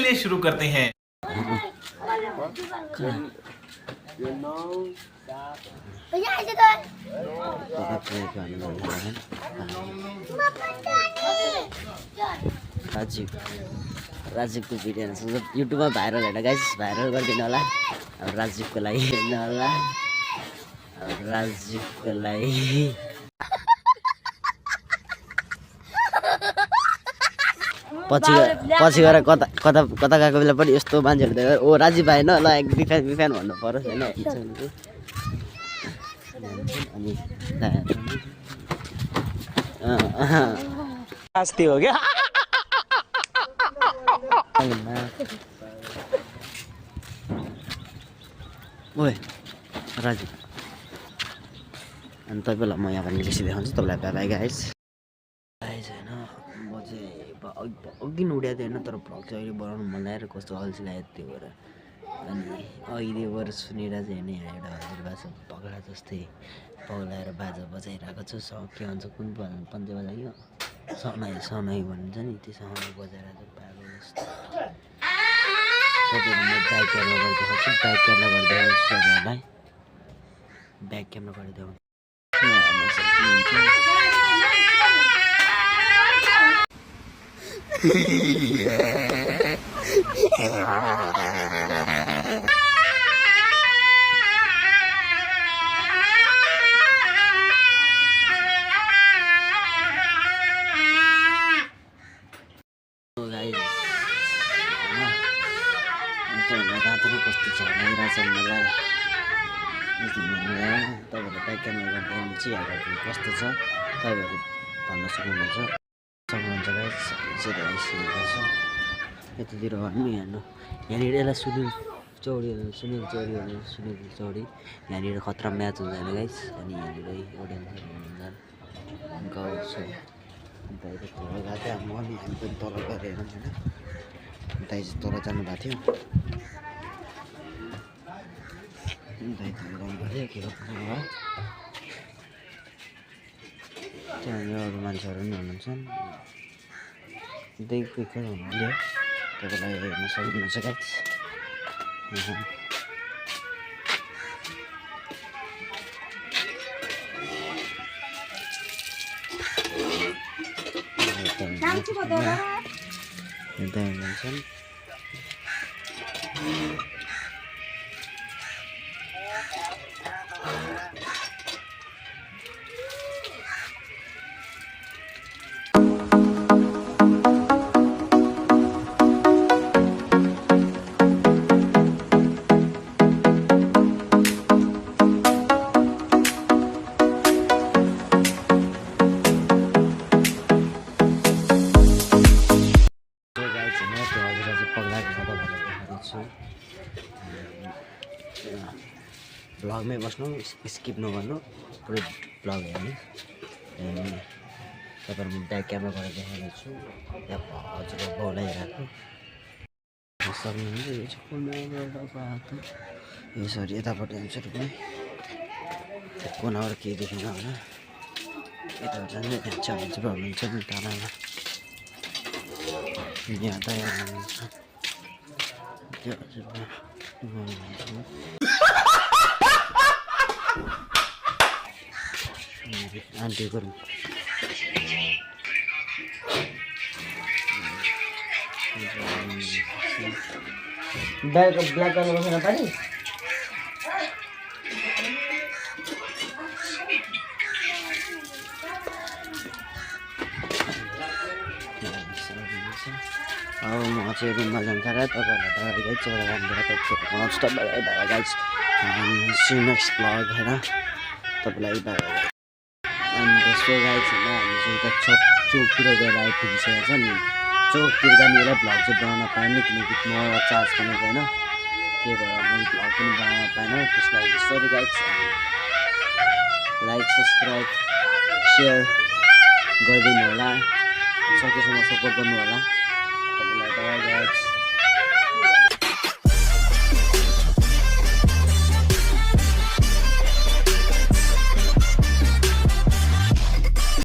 चलिए शुरू करते हैं। राजीवको भिडियो युट्युबमा भाइरल हेर्न गाइस भाइरल गरिदिनु होला अब राजीवको लागि हेर्नु होला राजीवको लागि पछि गएर कता कता कता गएको बेला पनि यस्तो मान्छेहरू देखेर ओ राजीव भाइ न ल एक बिफान बिफान भन्नु पर्यो होइन अनि अस्ति हो क्या ओए राजु अनि तपाईँलाई म यहाँ पनि बेसी देखाउँछु तपाईँलाई बाई बाई गाइस गाइस होइन म चाहिँ अघि उड्याएको थिएँ होइन तर भ्लग चाहिँ अहिले बनाउनु मन लागेर कस्तो अल्छी लाग्यो त्यो भएर अनि अहिले भएर सुनेर चाहिँ होइन यहाँ एउटा हजुरबा छ पगला जस्तै पगलाएर बाजा बजाइरहेको छु के भन्छ कुन पन्चे बजायो सनाई सनाई भनिन्छ नि त्यो सनाई बजाएर चाहिँ पागल जस्तो तपाईँहरू म ब्याक क्यामेरा गरिदेखाउँछु ब्याक क्यामेरा गरिदेखाउँछु तपाईँहरूलाई ब्याक क्यामेरा गरिदेखाउँछु कस्तो छ भइरहेछ मलाई तपाईँहरूले ब्याक क्यामेरा गर्दा चियाहरू कस्तो छ तपाईँहरू भन्न सक्नुहुन्छ गाइस चाहिँ आइसकेको छ यतातिर भन्नु हेर्नु यहाँनिर यसलाई सुनिल चौडी यहाँनिर खतरा म्याच हुन्छ होइन गाइस अनि यहाँनिर अडियन्सहरू हुनुहुन्छ गाउँ छ अन्त यता तल गएको थियो म अनि हामी पनि तल गएर हेरौँ होइन दाइ चाहिँ तल जानुभएको थियो दाइ तल जानुभएको थियो के गर्नु होला त्यहाँनिर अरू मान्छेहरू पनि हुनुहुन्छ देखि हुनुहुन्थ्यो तपाईँलाई हेर्न सक्नुहुन्छ गाइस यता हुनुहुन्छ भ्लगमै बस्नु स्किप नगर्नु पुरै भ्लग हेर्नु तपाईँहरू म ब्याक क्यामेरा गरेर देखाइदिन्छु त्यहाँ हजुर बोलाइरहेको सक्नुहुन्छ यो सरी यतापट्टि हुन्छ पनि कुनाबाट केही देखेन होला यता जाने त्यहाँ चाहिँ हजुर हुनुहुन्छ नि टाढामा यहाँ त हुनुहुन्छ त्यो हजुर आन्टी गरौँ ब्ल्याक कलर बसेन पानी अब म चाहिँ रुममा जान्छ र तपाईँहरूलाई गाइड चाहिँ तपाईँलाई गाइड्स नेक्स्ट ब्लग होइन तपाईँलाई अनि दोस्रो गाइड होइन हामी चाहिँ उता चोकतिर गएर आइपुगिसकेको छ नि चोकतिर जानेर भ्लग चाहिँ बनाउन पाएन किनकि म चार्ज पनि छैन त्यही भएर मैले भ्लग पनि बनाउन पाएन त्यसको लागि sorry guides like subscribe share गरिदिनु होला सकेसम्म सपोर्ट गर्नु होला तपाईँलाई गाइड्स